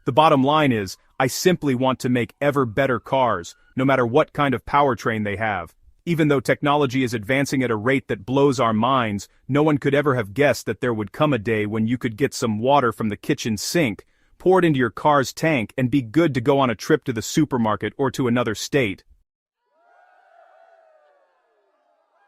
The bottom line is, I simply want to make ever better cars, no matter what kind of powertrain they have. Even though technology is advancing at a rate that blows our minds, no one could ever have guessed that there would come a day when you could get some water from the kitchen sink, pour it into your car's tank, and be good to go on a trip to the supermarket or to another state.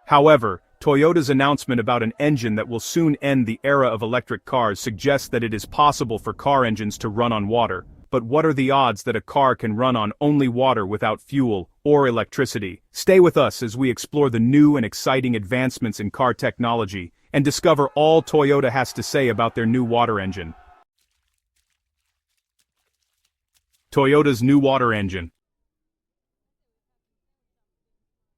However, Toyota's announcement about an engine that will soon end the era of electric cars suggests that it is possible for car engines to run on water. But what are the odds that a car can run on only water without fuel or electricity? Stay with us as we explore the new and exciting advancements in car technology and discover all Toyota has to say about their new water engine. Toyota's new water engine.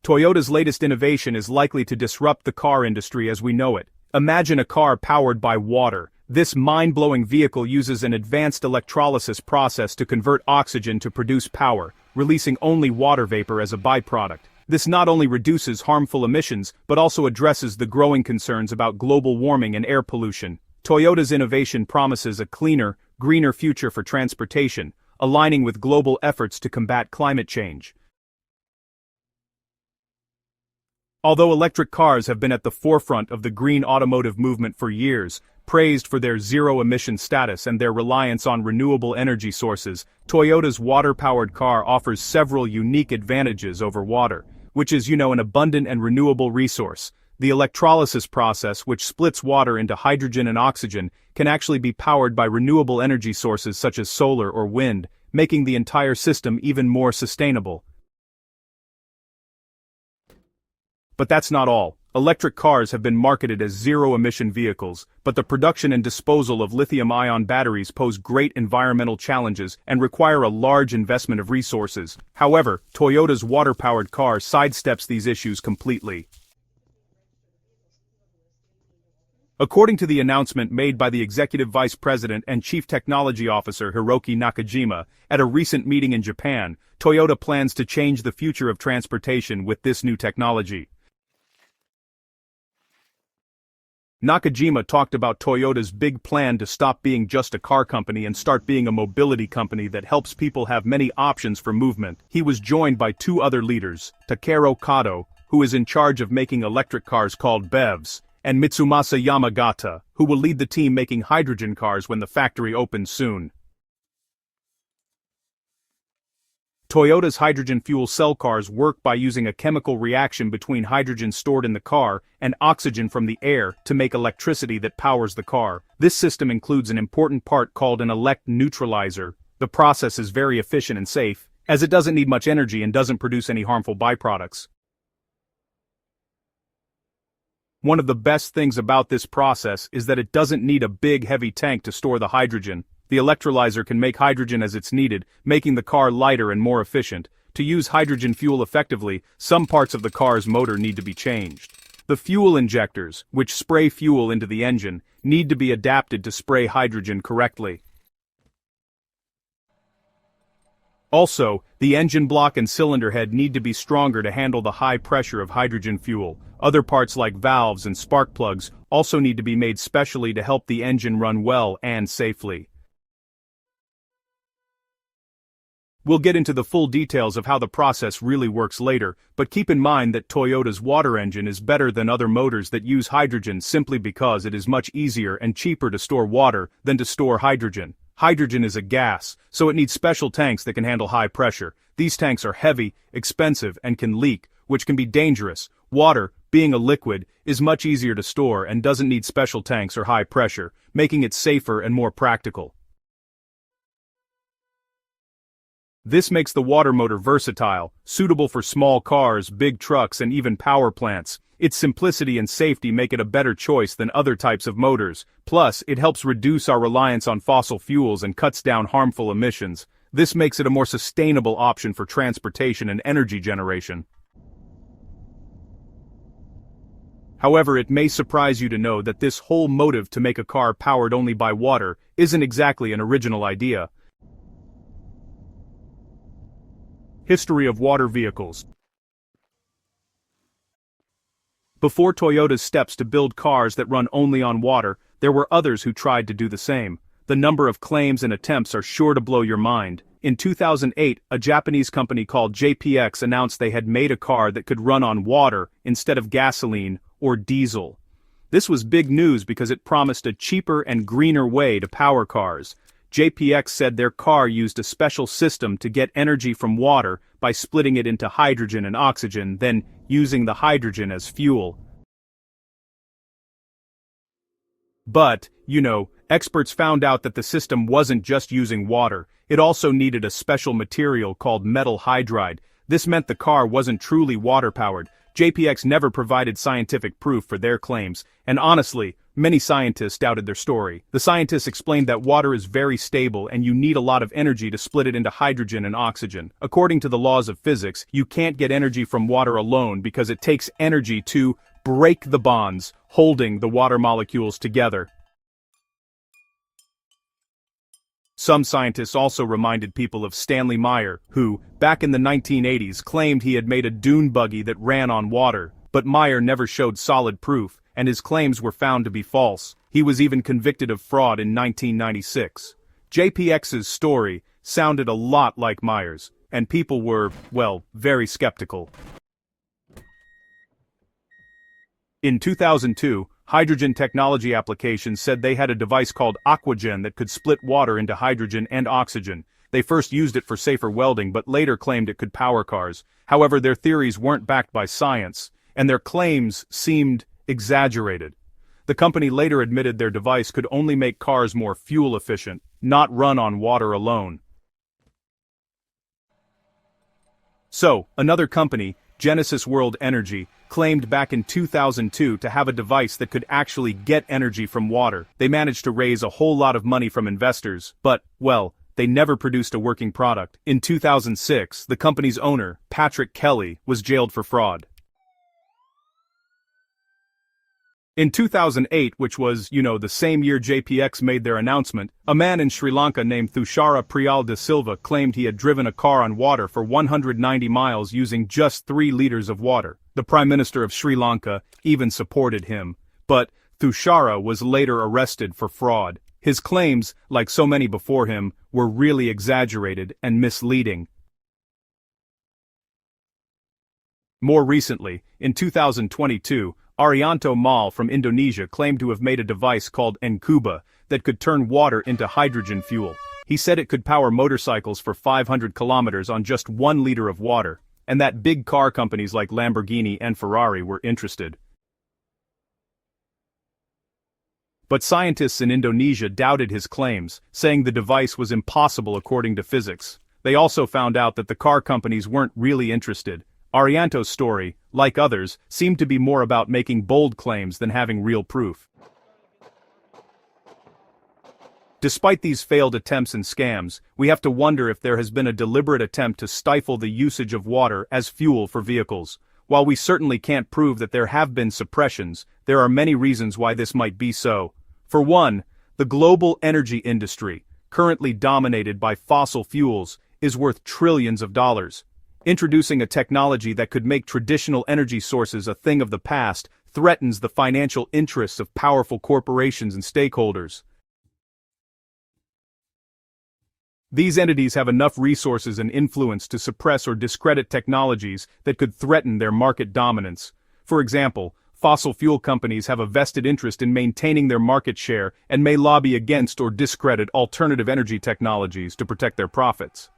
Toyota's latest innovation is likely to disrupt the car industry as we know it. Imagine a car powered by water. This mind-blowing vehicle uses an advanced electrolysis process to convert oxygen to produce power, releasing only water vapor as a byproduct. This not only reduces harmful emissions, but also addresses the growing concerns about global warming and air pollution. Toyota's innovation promises a cleaner, greener future for transportation, aligning with global efforts to combat climate change. Although electric cars have been at the forefront of the green automotive movement for years, praised for their zero-emission status and their reliance on renewable energy sources, Toyota's water-powered car offers several unique advantages over water, which is, an abundant and renewable resource. The electrolysis process, which splits water into hydrogen and oxygen, can actually be powered by renewable energy sources such as solar or wind, making the entire system even more sustainable. But that's not all. Electric cars have been marketed as zero-emission vehicles, but the production and disposal of lithium-ion batteries pose great environmental challenges and require a large investment of resources. However, Toyota's water-powered car sidesteps these issues completely. According to the announcement made by the Executive Vice President and Chief Technology Officer Hiroki Nakajima at a recent meeting in Japan, Toyota plans to change the future of transportation with this new technology. Nakajima talked about Toyota's big plan to stop being just a car company and start being a mobility company that helps people have many options for movement. He was joined by two other leaders, Takeru Kato, who is in charge of making electric cars called BEVs, and Mitsumasa Yamagata, who will lead the team making hydrogen cars when the factory opens soon. Toyota's hydrogen fuel cell cars work by using a chemical reaction between hydrogen stored in the car and oxygen from the air to make electricity that powers the car. This system includes an important part called an elect neutralizer. The process is very efficient and safe, as it doesn't need much energy and doesn't produce any harmful byproducts. One of the best things about this process is that it doesn't need a big heavy tank to store the hydrogen. The electrolyzer can make hydrogen as it's needed, making the car lighter and more efficient. To use hydrogen fuel effectively, some parts of the car's motor need to be changed. The fuel injectors, which spray fuel into the engine, need to be adapted to spray hydrogen correctly. Also, the engine block and cylinder head need to be stronger to handle the high pressure of hydrogen fuel. Other parts like valves and spark plugs also need to be made specially to help the engine run well and safely. We'll get into the full details of how the process really works later, but keep in mind that Toyota's water engine is better than other motors that use hydrogen simply because it is much easier and cheaper to store water than to store hydrogen. Hydrogen is a gas, so it needs special tanks that can handle high pressure. These tanks are heavy, expensive, and can leak, which can be dangerous. Water, being a liquid, is much easier to store and doesn't need special tanks or high pressure, making it safer and more practical. This makes the water motor versatile, suitable for small cars, big trucks, and even power plants. Its simplicity and safety make it a better choice than other types of motors. Plus, it helps reduce our reliance on fossil fuels and cuts down harmful emissions. This makes it a more sustainable option for transportation and energy generation. However, it may surprise you to know that this whole motive to make a car powered only by water isn't exactly an original idea. History of water vehicles. Before Toyota's steps to build cars that run only on water, there were others who tried to do the same. The number of claims and attempts are sure to blow your mind. In 2008, a Japanese company called JPX announced they had made a car that could run on water instead of gasoline or diesel. This was big news because it promised a cheaper and greener way to power cars. JPX said their car used a special system to get energy from water by splitting it into hydrogen and oxygen, then using the hydrogen as fuel. But, experts found out that the system wasn't just using water, it also needed a special material called metal hydride. This meant the car wasn't truly water-powered. JPX never provided scientific proof for their claims, and honestly, many scientists doubted their story. The scientists explained that water is very stable and you need a lot of energy to split it into hydrogen and oxygen. According to the laws of physics, you can't get energy from water alone because it takes energy to break the bonds holding the water molecules together. Some scientists also reminded people of Stanley Meyer, who, back in the 1980s, claimed he had made a dune buggy that ran on water, but Meyer never showed solid proof, and his claims were found to be false. He was even convicted of fraud in 1996. JPX's story sounded a lot like Meyer's, and people were, very skeptical. In 2002, Hydrogen Technology Applications said they had a device called Aquagen that could split water into hydrogen and oxygen. They first used it for safer welding but later claimed it could power cars. However, their theories weren't backed by science, and their claims seemed exaggerated. The company later admitted their device could only make cars more fuel efficient, not run on water alone. So, another company, Genesis World Energy, claimed back in 2002 to have a device that could actually get energy from water. They managed to raise a whole lot of money from investors, but, they never produced a working product. In 2006, the company's owner, Patrick Kelly, was jailed for fraud. In 2008, which was, the same year JPX made their announcement, a man in Sri Lanka named Thushara Priyal de Silva claimed he had driven a car on water for 190 miles using just 3 liters of water. The Prime Minister of Sri Lanka even supported him. But Thushara was later arrested for fraud. His claims, like so many before him, were really exaggerated and misleading. More recently, in 2022, Arianto Mal from Indonesia claimed to have made a device called Nkuba that could turn water into hydrogen fuel. He said it could power motorcycles for 500 kilometers on just 1 liter of water, and that big car companies like Lamborghini and Ferrari were interested. But scientists in Indonesia doubted his claims, saying the device was impossible according to physics. They also found out that the car companies weren't really interested. Arianto's story, like others, seemed to be more about making bold claims than having real proof. Despite these failed attempts and scams, we have to wonder if there has been a deliberate attempt to stifle the usage of water as fuel for vehicles. While we certainly can't prove that there have been suppressions, there are many reasons why this might be so. For one, the global energy industry, currently dominated by fossil fuels, is worth trillions of dollars. Introducing a technology that could make traditional energy sources a thing of the past threatens the financial interests of powerful corporations and stakeholders. These entities have enough resources and influence to suppress or discredit technologies that could threaten their market dominance. For example, fossil fuel companies have a vested interest in maintaining their market share and may lobby against or discredit alternative energy technologies to protect their profits.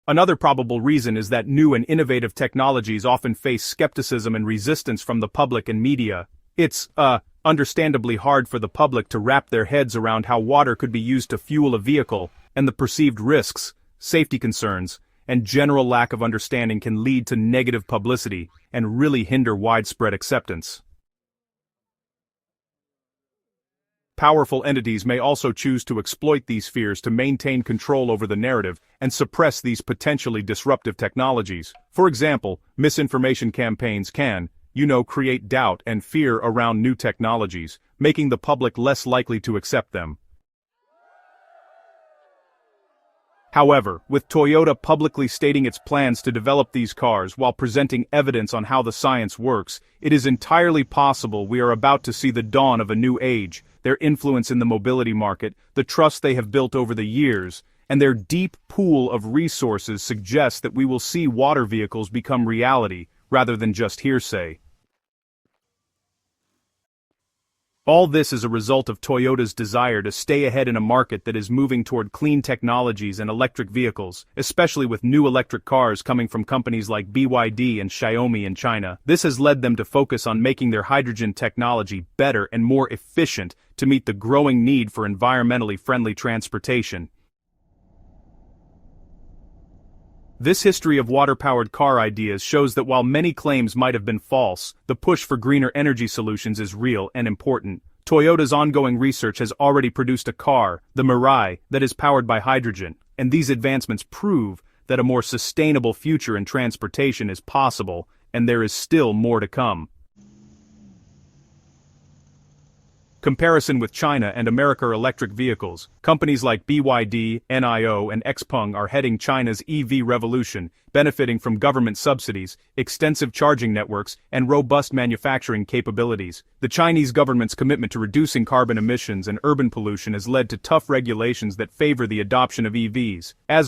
Another probable reason is that new and innovative technologies often face skepticism and resistance from the public and media. It's, understandably hard for the public to wrap their heads around how water could be used to fuel a vehicle, and the perceived risks, safety concerns, and general lack of understanding can lead to negative publicity and really hinder widespread acceptance. Powerful entities may also choose to exploit these fears to maintain control over the narrative and suppress these potentially disruptive technologies. For example, misinformation campaigns can, create doubt and fear around new technologies, making the public less likely to accept them. However, with Toyota publicly stating its plans to develop these cars while presenting evidence on how the science works, it is entirely possible we are about to see the dawn of a new age. Their influence in the mobility market, the trust they have built over the years, and their deep pool of resources suggests that we will see water vehicles become reality, rather than just hearsay. All this is a result of Toyota's desire to stay ahead in a market that is moving toward clean technologies and electric vehicles, especially with new electric cars coming from companies like BYD and Xiaomi in China. This has led them to focus on making their hydrogen technology better and more efficient to meet the growing need for environmentally friendly transportation. This history of water-powered car ideas shows that while many claims might have been false, the push for greener energy solutions is real and important. Toyota's ongoing research has already produced a car, the Mirai, that is powered by hydrogen, and these advancements prove that a more sustainable future in transportation is possible, and there is still more to come. Comparison with China and American electric vehicles, companies like BYD, NIO, and XPeng are heading China's EV revolution, benefiting from government subsidies, extensive charging networks, and robust manufacturing capabilities. The Chinese government's commitment to reducing carbon emissions and urban pollution has led to tough regulations that favor the adoption of EVs. As